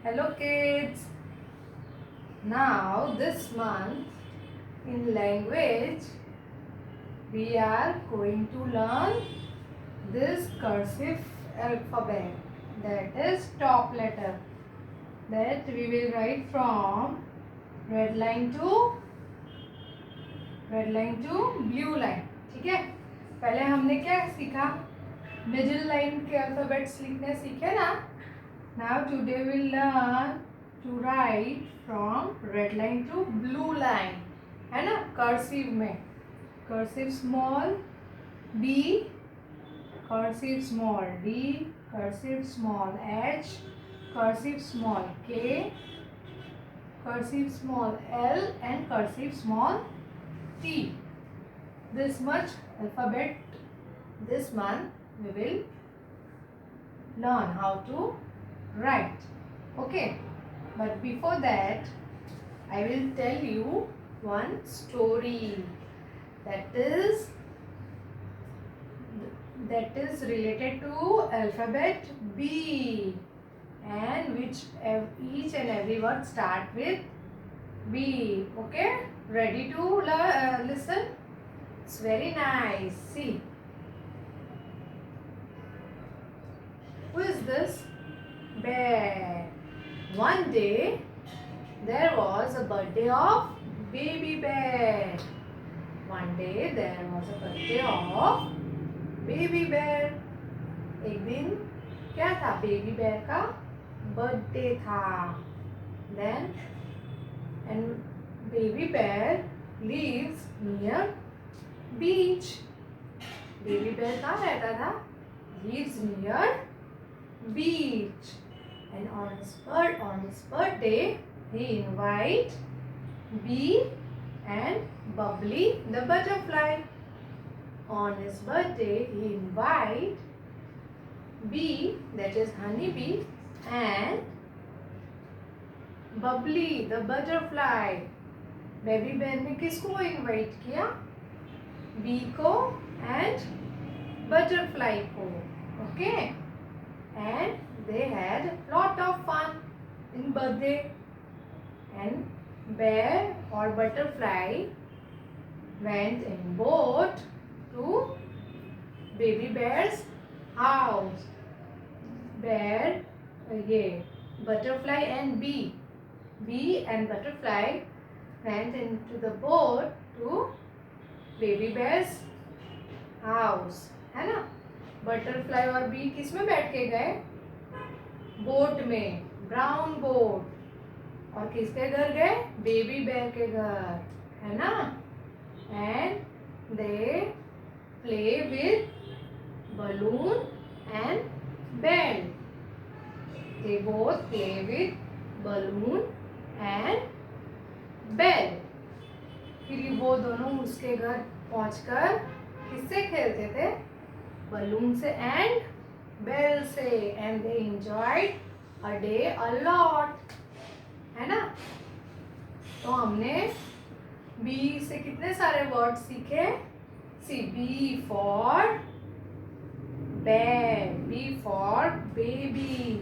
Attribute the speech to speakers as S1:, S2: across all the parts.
S1: Hello kids. Now this month in language we are going to learn this cursive alphabet, that is top letter, that we will write from red line to blue line. ठीक है, पहले हमने क्या सीखा, middle line के alphabets लिखने सीखे ना. Now today we will learn to write from red line to blue line, है ना. कर्सिव में cursive small b, cursive small d, cursive small h, cursive small k, cursive small l and cursive small t. This much alphabet this month we will learn how to write. Okay, but before that I will tell you one story that is related to alphabet B, and which each and every word start with B. Okay, ready to listen? It's very nice. See, who is this? Bear. One day there was a birthday of baby bear. One day there was a birthday of baby bear. एक दिन क्या था, baby bear का birthday था. Then and baby bear lives near beach. Baby bear कहाँ रहता था? Lives near beach. And on his birthday, he invite Bee and Bubbly the butterfly. On his birthday, he invite Bee, that is honeybee, and Bubbly the butterfly. बेबी बेयर ने किसको invite किया? Bee को and butterfly को. Okay, and they had lot of fun in birthday. And bear or butterfly went in boat to baby bear's house. Bear, butterfly and bee and butterfly went into the boat to baby bear's house, है ना. Butterfly और B किस में बैठ के गए? Boat में, brown boat. और किसके घर गए? बेबी बेयर के घर, है ना. And they play with balloon and bell. They both play with balloon and bell. फिर वो दोनों उसके घर पहुंचकर किससे खेलते थे? बलून से एंड बेल से. And they enjoyed a day a lot, है ना. तो हमने बी से कितने सारे वर्ड सीखे? See, B for bear, B for baby,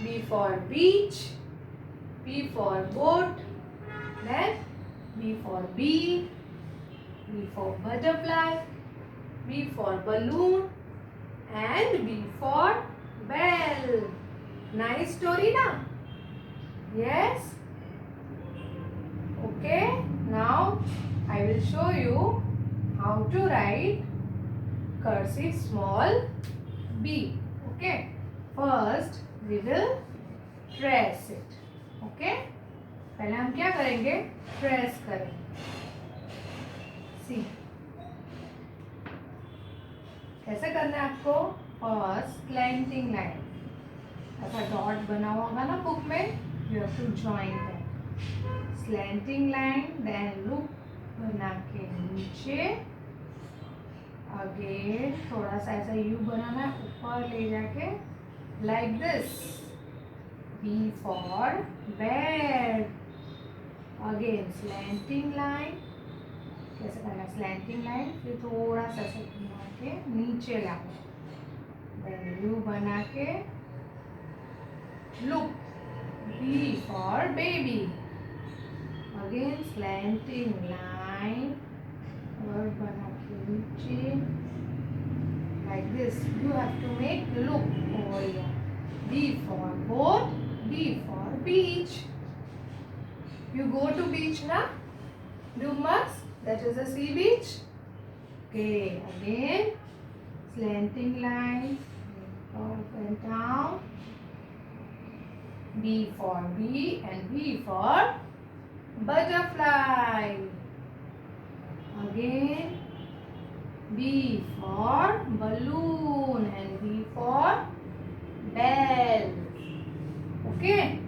S1: B for beach, B for boat, then B for B for butterfly, B for balloon and B for bell. Nice story na? Yes? Okay, now I will show you how to write cursive small b. Okay, first we will trace it. Okay, पहले हम क्या करेंगे? Trace करेंगे. See, कैसे करना है आपको? First slanting line, ऐसा डॉट बना होगा ना बुक में, you have to join that slanting line. Then loop बना के नीचे, अगेन थोड़ा सा ऐसा यू बनाना है, ऊपर ले जाके like this. B for bed. Again slanting line. कैसे करना है? स्लैंटिंग लाइन, फिर थोड़ा सा घुमा के नीचे लाओ, यू बना के loop. B for baby. Again slanting line और बना के नीचे like this. You have to make look over here. B for boat. B for beach. You go to beach na? You must. That is a sea beach. Okay. Again slanting line up and down. B for bee and B for butterfly. Again B for balloon and B for bell. Okay.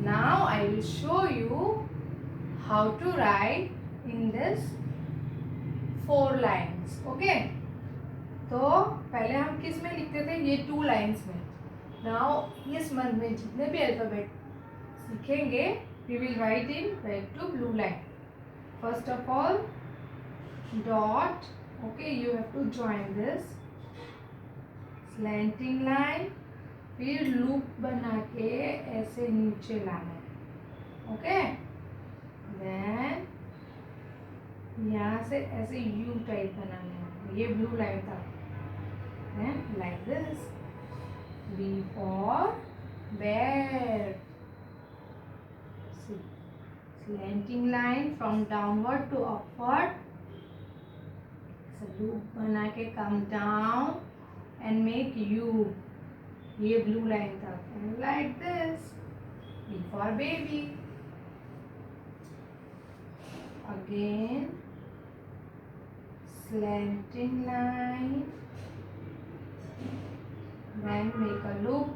S1: Now I will show you how to write in this 4 lines. Okay. तो पहले हम किस में लिखते थे? ये 2 lines में. Now इस मंथ में जितने भी अल्फाबेट सीखेंगे we will write in red to blue line. First of all dot. Okay, you have to join this slanting line. फिर लूप बना के ऐसे नीचे लाना है. ओके. देन यहाँ से ऐसे यू टाइप बनाना है. ये ब्लू लाइन था. Then like this. B for bear. See, slanting line from downward to upward. So loop बना के come down and make U. ये blue line था. And like this. B for baby. Again slanting line. Then make a loop,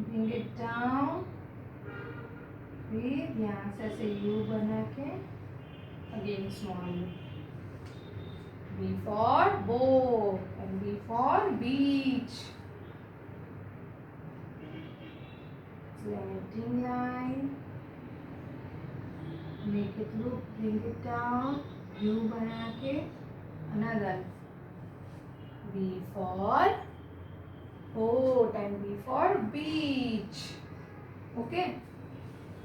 S1: bring it down. फिर यहाँ से ऐसे U बना के again small loop. B for boat and B for beach. Slanting line. Make it loop, bring it down. U बना के another. B for boat and B for beach. Okay.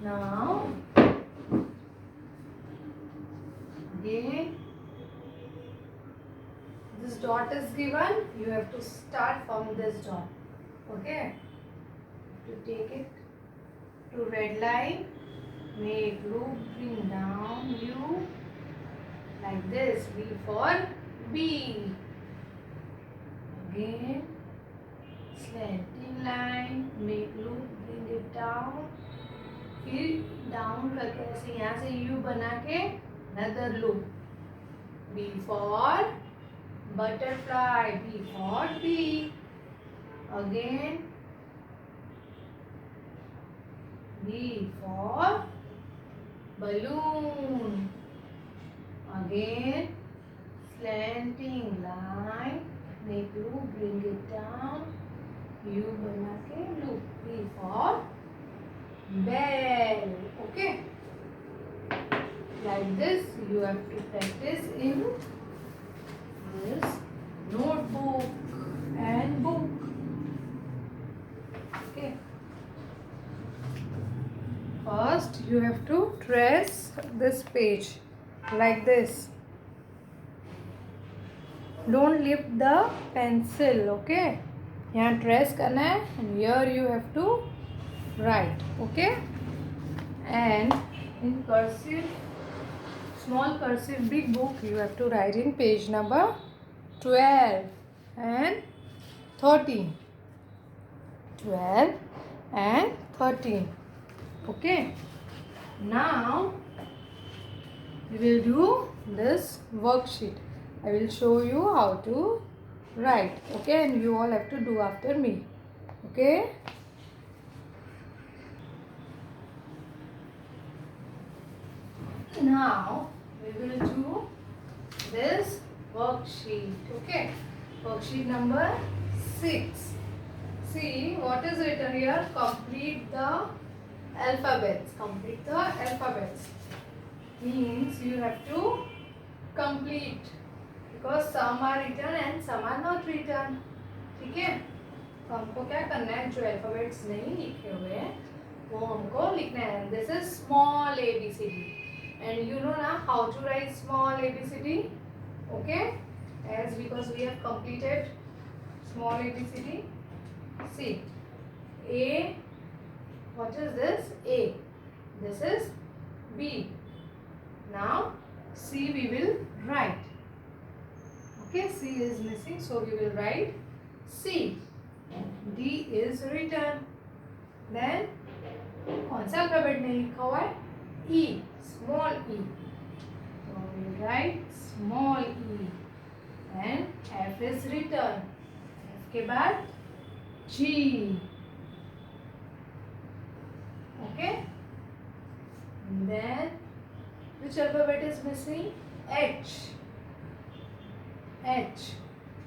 S1: Now again this dot is given. You have to start from this dot. Okay. To take it to red line, make loop, bring down U like this. B for bee. Again slanting line, make loop, bring it down. फिर down करके ऐसे यहाँ से U बना के another loop. B for butterfly. B for bee. Again B for balloon. Again slanting line, make loop, bring it down. U बना के loop. B for bell. Okay. Like this you have to practice in this notebook and book. Okay. First you have to trace this page like this. Don't lift the pencil. Okay. यहाँ trace करना है and here you have to write. Okay. And in cursive, small cursive big book, you have to write in page number 12 and 13. 12 and 13. Okay. Now we will do this worksheet. I will show you how to write. Okay, and you all have to do after me. Okay. Now we will do this worksheet. Okay, worksheet number 6. See what is written here. Complete the alphabets. Complete the alphabets means you have to complete, because some are written and some are not written. ठीक है, तो हमको क्या करना है, जो alphabets नहीं लिखे हुए हैं वो हमको लिखना है. This is small ABCD. And you know now how to write small ABCD? Okay? As because we have completed small ABCD. See. A. What is this? A. This is B. Now C we will write. Okay, C is missing, so we will write C. D is written. Then कौन सा alphabet नहीं लिखा हुआ है? E, small e. So we will write small e. And F is written. F के बाद G. Okay. And then which alphabet is missing? H. H.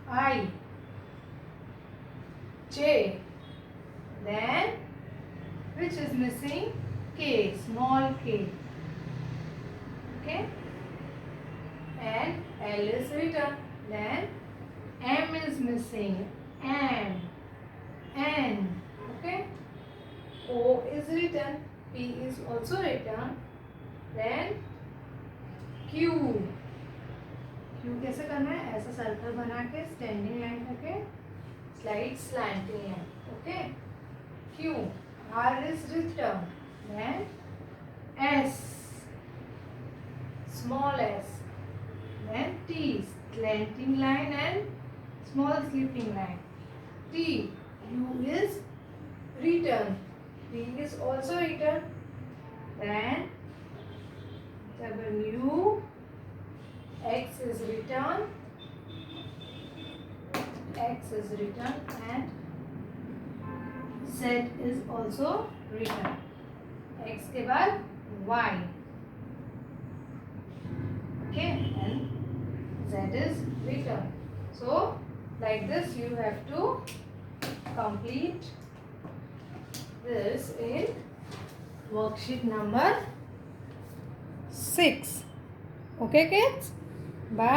S1: I. J. Then which is missing? K. Small k. Okay. And L is written. Then M is missing. M. N. Okay. O is written. P is also written. Then Q. Q कैसे करना है? ऐसा circle बना के standing line करके slide slanting line. Okay. Q. R is written. Then S. Small s. Then T. Slanting line and small sleeping line. T. U is written. P is also written. Then W. X is written. X is written and Z is also written. X के बाद Y. Okay, and Z is written. So like this you have to complete this in worksheet number 6. Okay kids? Bye.